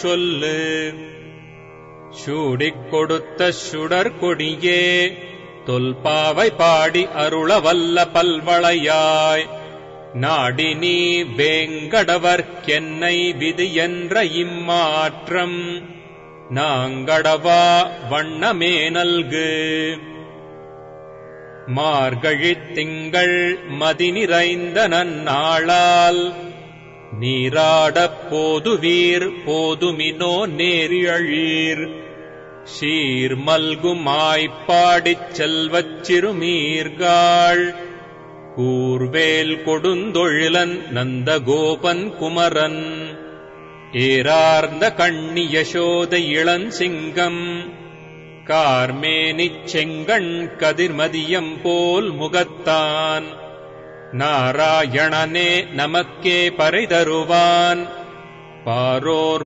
சொல்லு. சூடிக் கொடுத்த சுடர் கொடியே தொல்பாவை பாடி அருளவல்ல பல்வளையாய், நாடி நீ வேங்கடவர்க்கென்னை விதி என்ற இம்மாற்றம் நாங்கடவா வண்ணமே நல்கு. மார்கழித் திங்கள் மதி நிறைந்த நன்னாளால் நீராடப் போதுவீர் போதுமினோ நேரியழீர், சீர்மல்குமாய்ப்பாடிச் செல்வச் சிறுமீர்காள் கூர்வேல் கொடுந்தொழிலன் நந்தகோபன் குமரன், ஏரார்ந்த கண்ணி யசோத இளஞ்சிங்கம் கார்மேனிச் செங்கண் கதிர்மதியம் போல் முகத்தான், நாராயணனே நமக்கே பறை தருவான் பாரோர்